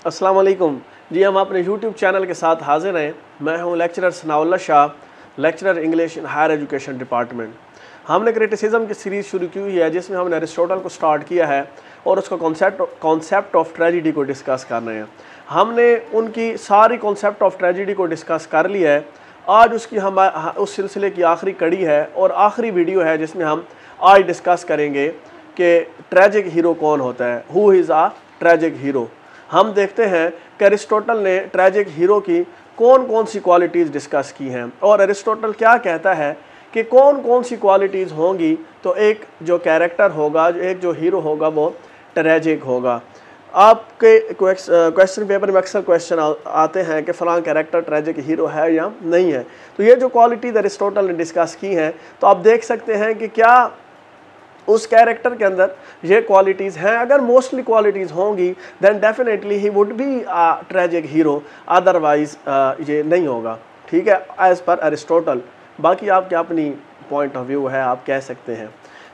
अस्सलाम वालेकुम जी। हम अपने YouTube चैनल के साथ हाजिर हैं। मैं हूं lecturer Sanaullah Shah, lecturer English in higher education department. हमने क्रिटिसिज्म की सीरीज़ शुरू की हुई है जिसमें हमने अरिस्टोटल को स्टार्ट किया है और उसका कॉन्सेप्ट ऑफ ट्रेजिडी को डिस्कस कर रहे हैं। हमने उनकी सारी कॉन्सेप्ट ऑफ ट्रेजिडी को डिस्कस कर लिया है। आज उसकी हम उस सिलसिले की आखिरी कड़ी है और आखिरी वीडियो है जिसमें हम आज डिस्कस करेंगे कि ट्रेजिक हीरो कौन होता है, who is a tragic hero. हम देखते हैं कि अरिस्टोटल ने ट्रेजिक हीरो की कौन कौन सी क्वालिटीज़ डिस्कस की हैं और अरिस्टोटल क्या कहता है कि कौन कौन सी क्वालिटीज़ होंगी तो एक जो कैरेक्टर होगा, एक जो हीरो होगा वो ट्रेजिक होगा। आपके क्वेश्चन पेपर में अक्सर क्वेश्चन आते हैं कि फ़लाँ कैरेक्टर ट्रेजिक हीरो है या नहीं है। तो ये जो क्वालिटीज़ अरिस्टोटल ने डिस्कस की हैं तो आप देख सकते हैं कि क्या उस कैरेक्टर के अंदर ये क्वालिटीज़ हैं। अगर मोस्टली क्वालिटीज़ होंगी then definitely he would be a tragic hero, otherwise ये नहीं होगा। ठीक है, एज़ पर अरिस्टोटल। बाकी आपकी अपनी पॉइंट ऑफ व्यू है, आप कह सकते हैं।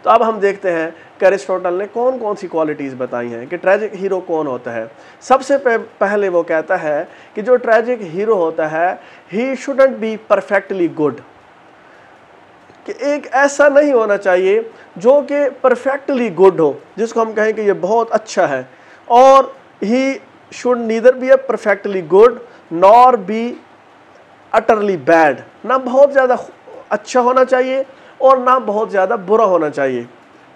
तो अब हम देखते हैं कि अरिस्टोटल ने कौन कौन सी क्वालिटीज़ बताई हैं कि ट्रेजिक हीरो कौन होता है। सबसे पहले वो कहता है कि जो ट्रेजिक हीरो होता है he shouldn't be perfectly good, कि एक ऐसा नहीं होना चाहिए जो कि परफेक्टली गुड हो, जिसको हम कहें कि ये बहुत अच्छा है। और he should neither be A perfectly good nor be utterly bad, ना बहुत ज़्यादा अच्छा होना चाहिए और ना बहुत ज़्यादा बुरा होना चाहिए।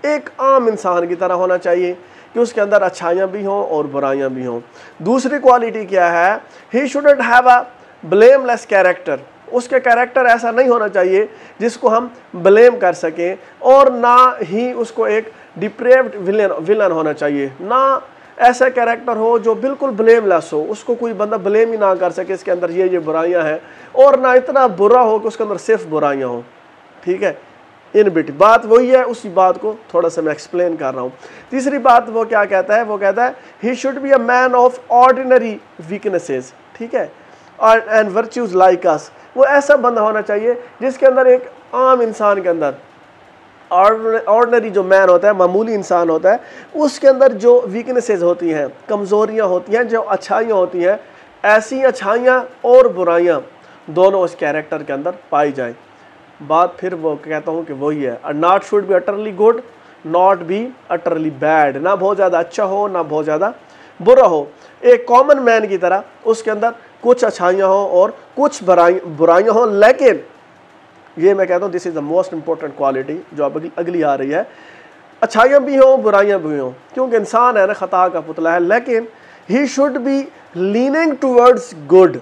एक आम इंसान की तरह होना चाहिए कि उसके अंदर अच्छाइयाँ भी हों और बुराइयाँ भी हों। दूसरी क्वालिटी क्या है, he shouldn't have a blameless character, उसके कैरेक्टर ऐसा नहीं होना चाहिए जिसको हम ब्लेम कर सकें, और ना ही उसको एक डिप्रेव्ड विलन होना चाहिए, ना ऐसा कैरेक्टर हो जो बिल्कुल ब्लेमलेस हो, उसको कोई बंदा ब्लेम ही ना कर सके इसके अंदर ये बुराइयां हैं, और ना इतना बुरा हो कि उसके अंदर सिर्फ बुराइयां हो। ठीक है, इन बिट बात वही है, उसी बात को थोड़ा सा मैं एक्सप्लेन कर रहा हूँ। तीसरी बात वो क्या कहता है, वो कहता है he should be a man of ordinary weaknesses. ठीक है, एंड वर्च्यूज लाइक अस, वो ऐसा बंदा होना चाहिए जिसके अंदर एक आम इंसान के अंदर ऑर्डिनरी जो मैन होता है, मामूली इंसान होता है, उसके अंदर जो वीकनेसेस होती हैं, कमज़ोरियाँ होती हैं, जो अच्छाइयाँ होती हैं, ऐसी अच्छाइयाँ और बुराइयाँ दोनों उस कैरेक्टर के अंदर पाई जाए। बात फिर वो कहता हूँ कि वही है, not should be utterly good not be utterly bad, ना बहुत ज़्यादा अच्छा हो ना बहुत ज़्यादा बुरा हो। एक कॉमन मैन की तरह उसके अंदर कुछ अच्छाइयाँ हों और कुछ बुराइयाँ हों, लेकिन ये मैं कहता हूँ this is the most important quality जो अब अगली आ रही है, अच्छाइयाँ भी हों बुराइयाँ भी हों, क्योंकि इंसान है ना, खता का पुतला है। लेकिन he should be leaning towards good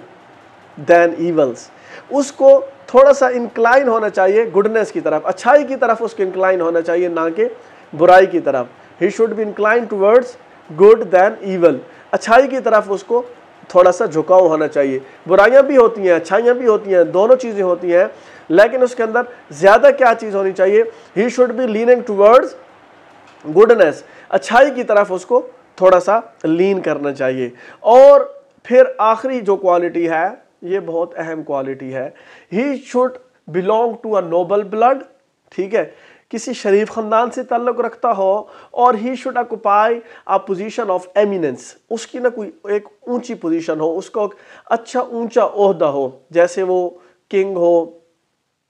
than evils, उसको थोड़ा सा इंक्लाइन होना चाहिए गुडनेस की तरफ, अच्छाई की तरफ उसको इंक्लाइन होना चाहिए, ना कि बुराई की तरफ। He should be incline towards good than evil, अच्छाई की तरफ उसको थोड़ा सा झुकाव होना चाहिए। बुराइयां भी होती हैं, अच्छाइयां भी होती हैं, दोनों चीज़ें होती हैं, लेकिन उसके अंदर ज़्यादा क्या चीज़ होनी चाहिए, ही should be leaning towards goodness, अच्छाई की तरफ उसको थोड़ा सा लीन करना चाहिए। और फिर आखिरी जो क्वालिटी है, ये बहुत अहम क्वालिटी है, he should belong to a noble blood. ठीक है, किसी शरीफ ख़ानदान से ताल्लुक़ रखता हो, और he should occupy a position of eminence, उसकी ना कोई एक ऊंची पोजीशन हो, उसको अच्छा ऊंचा ओहदा हो, जैसे वो किंग हो,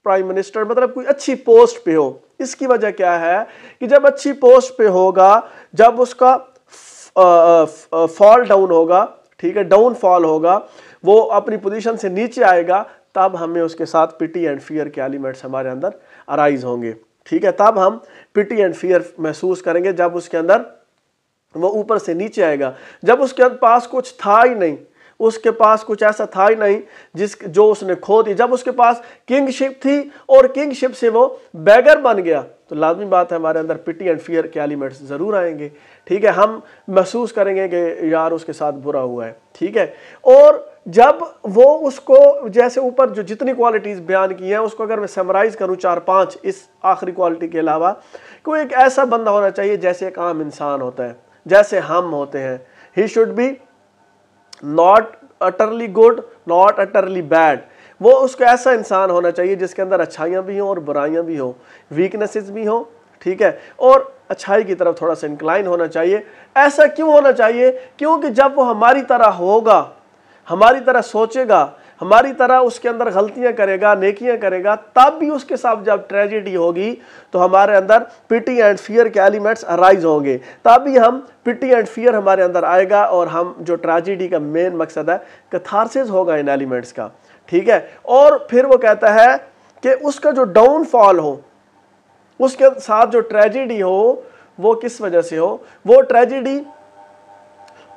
प्राइम मिनिस्टर, मतलब कोई अच्छी पोस्ट पे हो। इसकी वजह क्या है कि जब अच्छी पोस्ट पे होगा, जब उसका फॉल डाउन होगा, ठीक है, डाउनफॉल होगा, वो अपनी पोजीशन से नीचे आएगा, तब हमें उसके साथ पिटी एंड फियर के एलिमेंट्स हमारे अंदर अराइज होंगे। ठीक है, तब हम पिटी एंड फियर महसूस करेंगे जब उसके अंदर वो ऊपर से नीचे आएगा। जब उसके पास कुछ था ही नहीं, उसके पास कुछ ऐसा था ही नहीं जो उसने खो दी, जब उसके पास किंगशिप थी और किंगशिप से वो बैगर बन गया, तो लाजमी बात है हमारे अंदर पिटी एंड फियर के एलिमेंट्स ज़रूर आएंगे। ठीक है, हम महसूस करेंगे कि यार उसके साथ बुरा हुआ है। ठीक है, और जब वो उसको, जैसे ऊपर जो जितनी क्वालिटीज़ बयान की हैं, उसको अगर मैं समराइज़ करूँ 4-5 इस आखिरी क्वालिटी के अलावा, कोई एक ऐसा बंदा होना चाहिए जैसे एक आम इंसान होता है, जैसे हम होते हैं। ही should B not utterly good not utterly bad, वो उसका ऐसा इंसान होना चाहिए जिसके अंदर अच्छाइयाँ भी हों और बुराइयाँ भी हों, वीकनेसेस भी हों, ठीक है, और अच्छाई की तरफ थोड़ा सा इंक्लाइन होना चाहिए। ऐसा क्यों होना चाहिए? क्योंकि जब वो हमारी तरह होगा, हमारी तरह सोचेगा, हमारी तरह उसके अंदर गलतियां करेगा, नेकियां करेगा, तब भी उसके साथ जब ट्रेजेडी होगी तो हमारे अंदर पिटी एंड फियर के एलिमेंट्स अराइज होंगे, तब भी हम पिटी एंड फियर हमारे अंदर आएगा और हम जो ट्रेजेडी का मेन मकसद है कैथारसिस होगा इन एलिमेंट्स का, ठीक है। और फिर वो कहता है कि उसका जो डाउनफॉल हो, उसके साथ जो ट्रेजेडी हो वो किस वजह से हो? वो ट्रेजेडी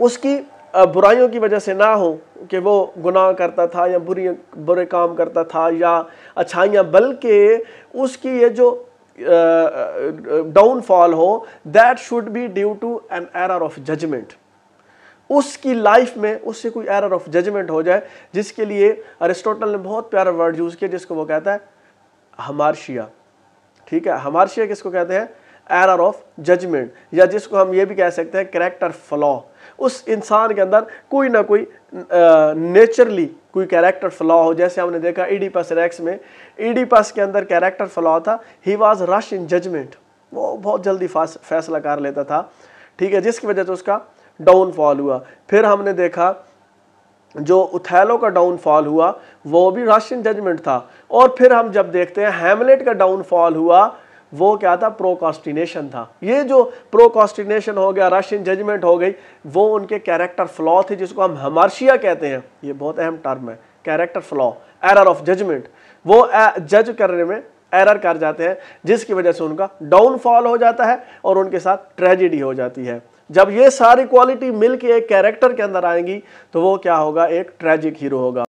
उसकी बुराइयों की वजह से ना हो कि वो गुनाह करता था या बुरे काम करता था या अच्छाइयाँ, बल्कि उसकी ये जो डाउनफॉल हो that should be due to an error of judgement. उसकी लाइफ में उससे कोई एरर ऑफ जजमेंट हो जाए, जिसके लिए अरिस्टोटल ने बहुत प्यारा वर्ड यूज़ किया जिसको वो कहता है हमार्शिया, ठीक है। हमार्शिया किसको कहते हैं? एरर ऑफ जजमेंट, या जिसको हम ये भी कह सकते हैं कैरेक्टर फ्लॉ। उस इंसान के अंदर कोई ना कोई नेचुरली कोई कैरेक्टर फ्लॉ हो। जैसे हमने देखा इडिपस रेक्स में, इडिपस के अंदर कैरेक्टर फ्लॉ था, he was rush in judgement, वो बहुत जल्दी फैसला कर लेता था, ठीक है, जिसकी वजह से उसका डाउनफॉल हुआ। फिर हमने देखा जो उथैलो का डाउनफॉल हुआ वो भी रश इन जजमेंट था। और फिर हम जब देखते हैं हैमलेट का डाउनफॉल हुआ, वो क्या था? प्रोकास्टिनेशन था। ये जो प्रोकास्टिनेशन हो गया, रश इन जजमेंट हो गई, वो उनके कैरेक्टर फ्लॉ थे, जिसको हम हमार्शिया कहते हैं। ये बहुत अहम टर्म है, character flaw, error of judgement. वो जज करने में एरर कर जाते हैं, जिसकी वजह से उनका डाउनफॉल हो जाता है और उनके साथ ट्रेजेडी हो जाती है। जब ये सारी क्वालिटी मिलके एक कैरेक्टर के अंदर आएंगी तो वो क्या होगा? एक ट्रेजिक हीरो होगा।